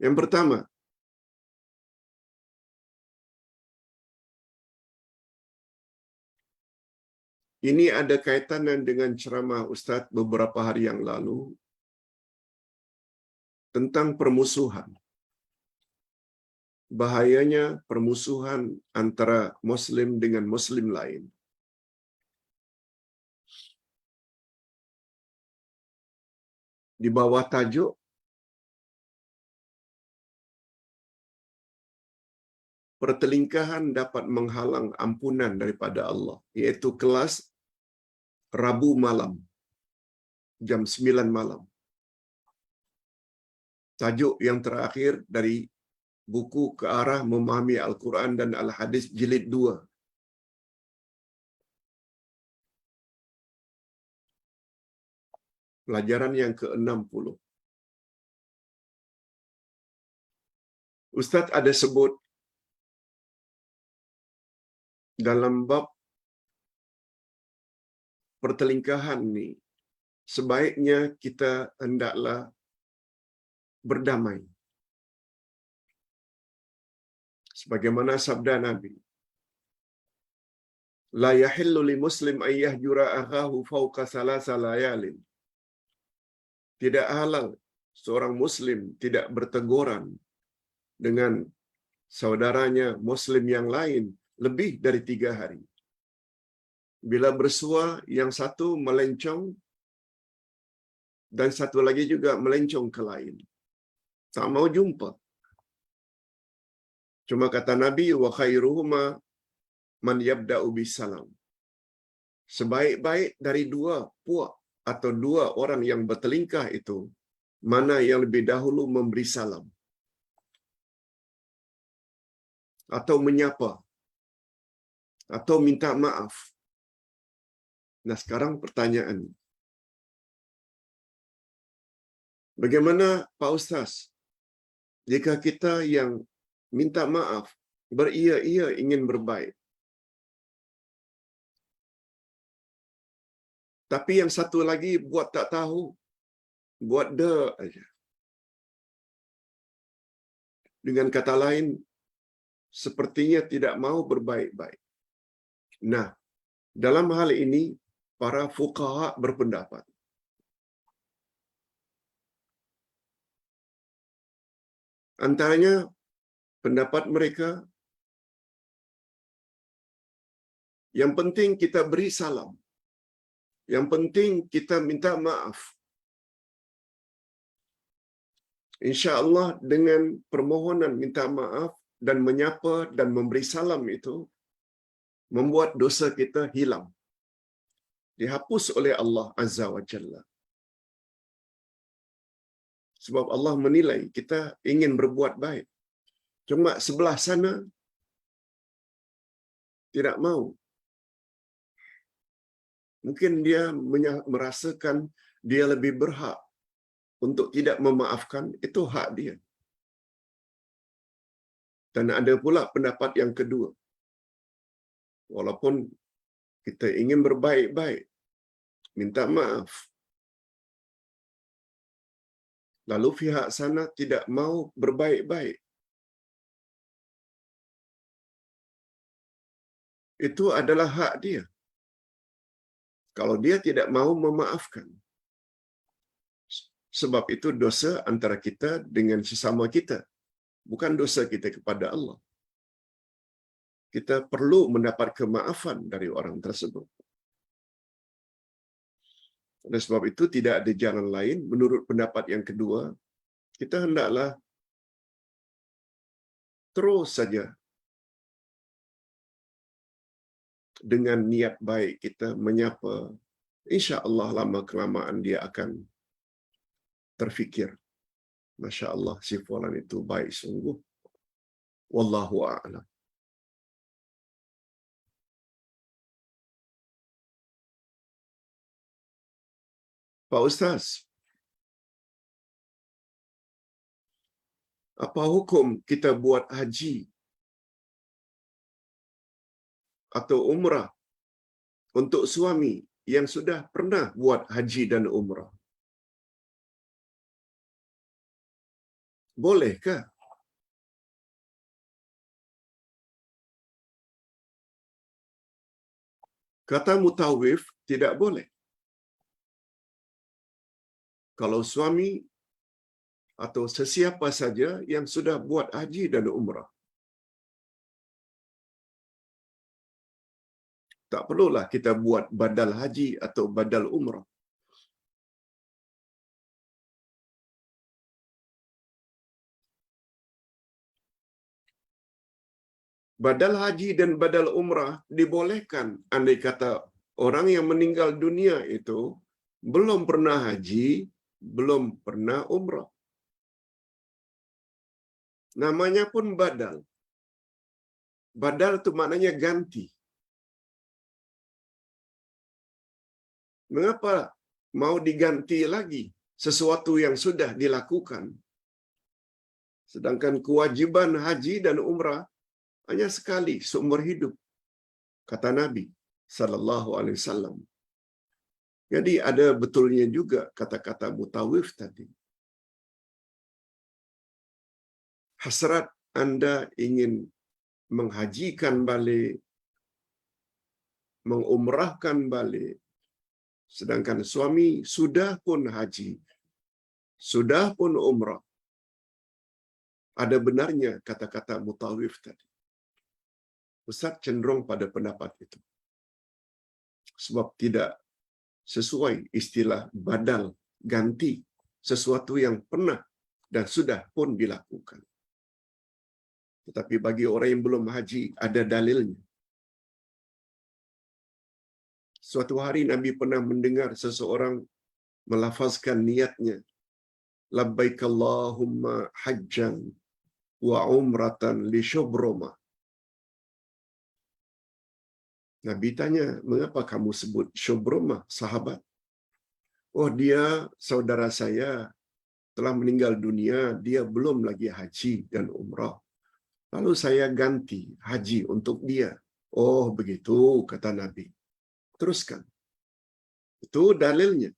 Yang pertama, ini ada kaitannya dengan ceramah Ustaz beberapa hari yang lalu tentang permusuhan. Bahayanya permusuhan antara Muslim dengan Muslim lain. Di bawah tajuk pertelingkahan dapat menghalang ampunan daripada Allah, iaitu kelas Rabu malam, jam 9 malam. Tajuk yang terakhir dari buku Ke Arah Memahami Al-Quran dan Al-Hadis Jilid 2. Pelajaran yang ke-60. Ustaz ada sebut dalam bab pertelingkahan ni, sebaiknya kita hendaklah berdamai. Sebagaimana sabda Nabi, la yahillu li muslim an yahjura akhahu fawqa thalatha layalin. Tidak halal seorang muslim tidak berteguran dengan saudaranya muslim yang lain lebih dari 3 hari. Bila bersua, yang satu melencong dan satu lagi juga melencong ke lain, tak mau jumpa. Cuma kata Nabi, wa khairuhuma man yabda'u bisalam. Sebaik-baik dari 2 puak atau 2 orang yang bertelingkah itu, mana yang lebih dahulu memberi salam atau menyapa atau minta maaf. Nah, sekarang pertanyaan, bagaimana Pak Ustaz jika kita yang minta maaf beria-ia ingin berbaik, tapi yang satu lagi buat tak tahu, buat aja. Dengan kata lain, sepertinya tidak mau berbaik-baik. Nah, dalam hal ini para fuqaha berpendapat, antaranya pendapat mereka, yang penting kita beri salam, yang penting kita minta maaf. InsyaAllah dengan permohonan minta maaf dan menyapa dan memberi salam itu membuat dosa kita hilang, dihapus oleh Allah Azza wa Jalla. Sebab Allah menilai kita ingin berbuat baik. Cuma sebelah sana tidak mau. Mungkin dia merasakan dia lebih berhak untuk tidak memaafkan, itu hak dia. Dan ada pula pendapat yang kedua. Walaupun kita ingin berbaik-baik, minta maaf, lalu pihak sana tidak mau berbaik-baik, itu adalah hak dia. Kalau dia tidak mau memaafkan, sebab itu dosa antara kita dengan sesama kita, bukan dosa kita kepada Allah. Kita perlu mendapat kemaafan dari orang tersebut. Oleh sebab itu tidak ada jalan lain, menurut pendapat yang kedua, kita hendaklah terus saja dengan niat baik kita menyapa. InsyaAllah lama-kelamaan dia akan terfikir, Masya Allah, si fulan itu baik sungguh. Wallahu a'lam. Pak Ustaz, apa hukum kita buat haji atau umrah untuk suami yang sudah pernah buat haji dan umrah? Bolehkah? Kata mutawif, tidak boleh. Kalau suami atau sesiapa saja yang sudah buat haji dan umrah, tak perlulah kita buat badal haji atau badal umrah. Badal haji dan badal umrah dibolehkan andai kata orang yang meninggal dunia itu belum pernah haji, belum pernah umrah. Namanya pun badal. Badal itu maknanya ganti. Mengapa mau diganti lagi sesuatu yang sudah dilakukan? Sedangkan kewajiban haji dan umrah hanya sekali seumur hidup, kata Nabi sallallahu alaihi wasallam. Jadi ada betulnya juga kata-kata mutawif tadi. Hasrat Anda ingin menghajikan balik, mengumrahkan balik, sedangkan suami sudah pun haji, sudah pun umrah. Ada benarnya kata-kata mutawif tadi. Ustaz cenderung pada pendapat itu. Sebab tidak sesuai istilah badal, ganti sesuatu yang pernah dan sudah pun dilakukan. Tetapi bagi orang yang belum haji, ada dalilnya. Suatu hari Nabi pernah mendengar seseorang melafazkan niatnya, labbaik Allahumma hajjan wa umratan li Syubroma. Nabi tanya, mengapa kamu sebut Syubroma, sahabat? Oh, dia saudara saya telah meninggal dunia, dia belum lagi haji dan umrah. Lalu saya ganti haji untuk dia. Oh, begitu, kata Nabi. Teruskan. Itu dalilnya.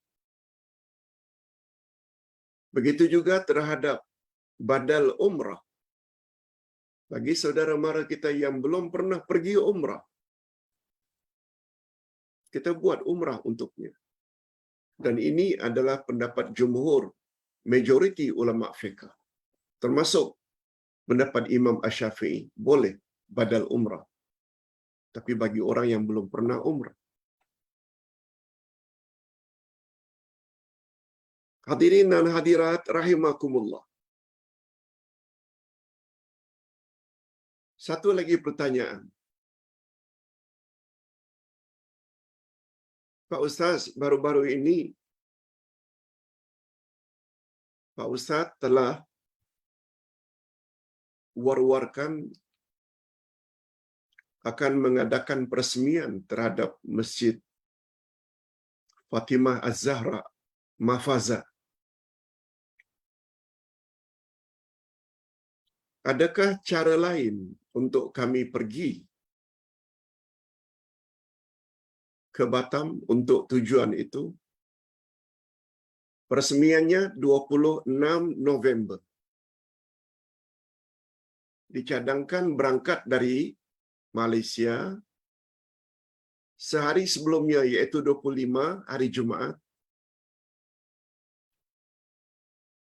Begitu juga terhadap badal umrah. Bagi saudara mara kita yang belum pernah pergi umrah, kita buat umrah untuknya. Dan ini adalah pendapat jumhur, majoriti ulama fiqh. Termasuk pendapat Imam Asy-Syafi'i, boleh badal umrah. Tapi bagi orang yang belum pernah umrah. Hadirin dan hadirat rahimakumullah. Satu lagi pertanyaan. Pak Ustaz, baru-baru ini Pak Ustaz telah war-warkan akan mengadakan peresmian terhadap Masjid Fatimah Az-Zahra Mafaza. Adakah cara lain untuk kami pergi ke Batam untuk tujuan itu? Peresmiannya 26 November. Dicadangkan berangkat dari Malaysia sehari sebelumnya, iaitu 25 hari Jumaat.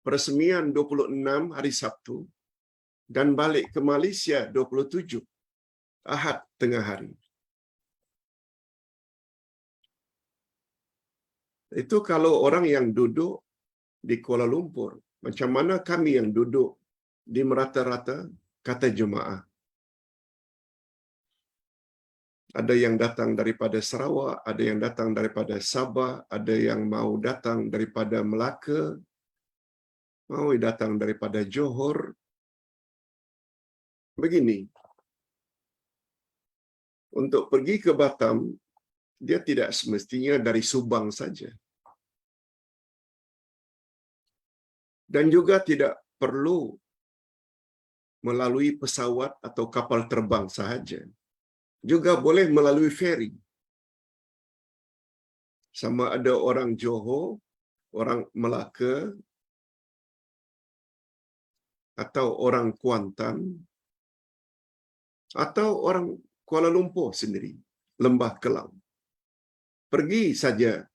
Peresmian 26 hari Sabtu. Dan balik ke Malaysia 27 Ahad tengah hari. Itu kalau orang yang duduk di Kuala Lumpur. Macam mana kami yang duduk di merata-rata, kata jemaah. Ada yang datang daripada Sarawak, ada yang datang daripada Sabah, ada yang mau datang daripada Melaka, mau datang daripada Johor. Begini, untuk pergi ke Batam, dia tidak semestinya dari Subang saja. Dan juga tidak perlu melalui pesawat atau kapal terbang sahaja. Juga boleh melalui feri. Sama ada orang Johor, orang Melaka, atau orang Kuantan, atau orang Kuala Lumpur sendiri, Lembah Kelang. Pergi saja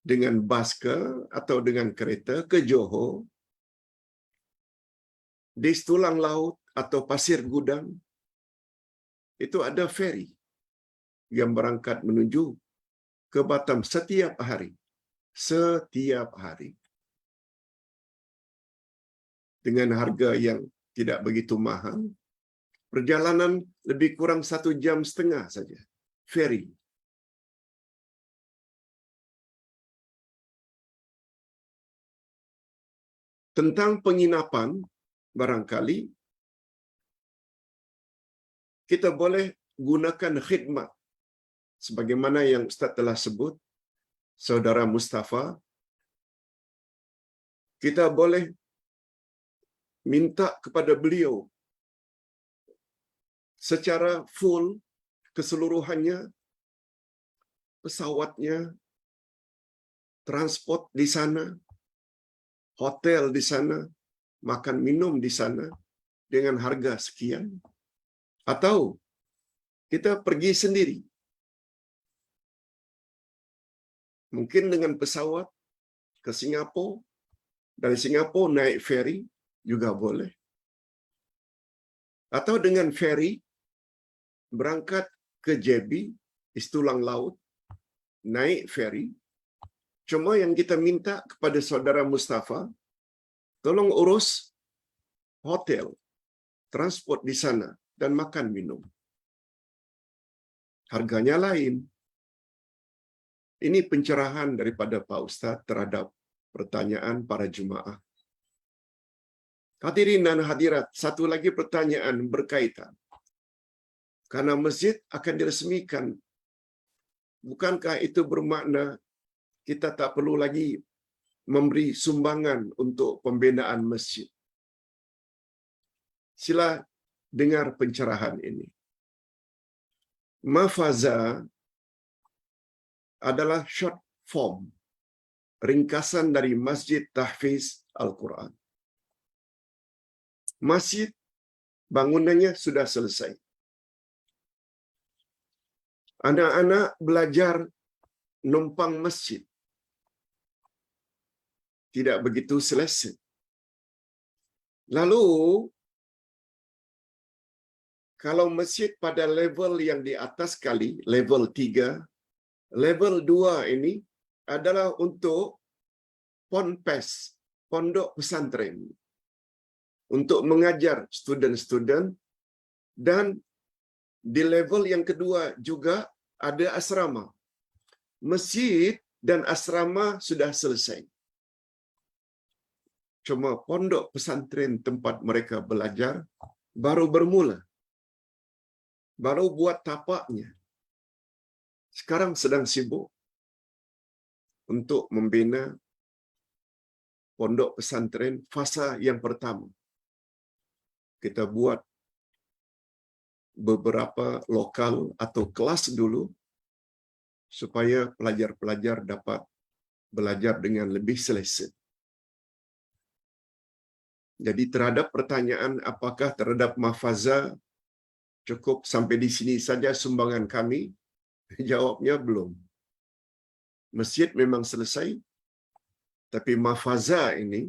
dengan basikal atau dengan kereta ke Johor, di Setulang Laut atau Pasir Gudang, itu ada feri yang berangkat menuju ke Batam setiap hari. Setiap hari. Dengan harga yang tidak begitu mahal. Perjalanan lebih kurang 1,5 jam saja. Feri. Tentang penginapan, barangkali kita boleh gunakan khidmat sebagaimana yang Ustaz telah sebut, Saudara Mustafa. Kita boleh minta kepada beliau secara full keseluruhannya, pesawatnya, transport di sana, hotel di sana, makan minum di sana dengan harga sekian. Atau kita pergi sendiri. Mungkin dengan pesawat ke Singapura, dari Singapura naik feri juga boleh. Atau dengan feri berangkat ke JB, Setulang Laut, naik feri. Cuma yang kita minta kepada Saudara Mustafa, tolong urus hotel, transport di sana, dan makan minum. Harganya lain. Ini pencerahan daripada Pak Ustaz terhadap pertanyaan para jemaah. Hadirin dan hadirat, satu lagi pertanyaan berkaitan. Karena masjid akan diresmikan, bukankah itu bermakna kita tak perlu lagi memberi sumbangan untuk pembinaan masjid? Sila dengar pencerahan ini. Mafaza adalah short form, ringkasan dari Masjid Tahfiz Al-Quran. Masjid bangunannya sudah selesai. Anak-anak belajar numpang masjid. Tidak begitu selesa. Lalu, kalau masjid pada level yang di atas sekali, level 3, level 2 ini adalah untuk ponpes, pondok pesantren, untuk mengajar student-student, dan di level yang kedua juga ada asrama. Masjid dan asrama sudah selesai. Cuma pondok pesantren tempat mereka belajar baru bermula. Baru buat tapaknya. Sekarang sedang sibuk untuk membina pondok pesantren fasa yang pertama. Kita buat beberapa lokal atau kelas dulu supaya pelajar-pelajar dapat belajar dengan lebih selesa. Jadi terhadap pertanyaan apakah terhadap Mahfaza cukup sampai di sini saja sumbangan kami, jawabnya belum. Masjid memang selesai, tapi Mahfaza ini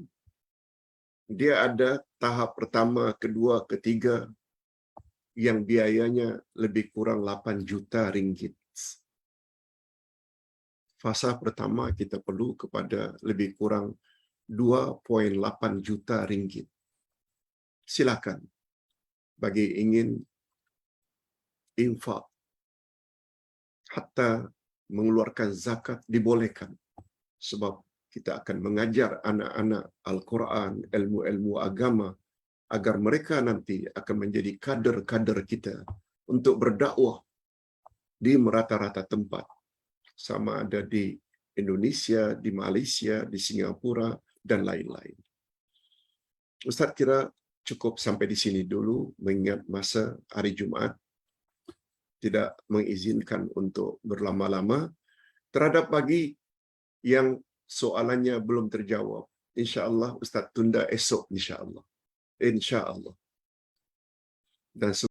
dia ada tahap pertama, kedua, ketiga yang biayanya lebih kurang 8 juta ringgit. Fasa pertama kita perlu kepada lebih kurang 2,8 juta ringgit. Silakan bagi ingin infak hatta mengeluarkan zakat dibolehkan, sebab kita akan mengajar anak-anak Al-Quran, ilmu-ilmu agama, agar mereka nanti akan menjadi kader-kader kita untuk berdakwah di merata-rata tempat, sama ada di Indonesia, di Malaysia, di Singapura, dan lain-lain. Ustaz kira cukup sampai di sini dulu, mengingat masa hari Jumat tidak mengizinkan untuk berlama-lama. Terhadap bagi yang soalannya belum terjawab, insya-Allah Ustaz tunda esok insya-Allah. insya Allah. Dan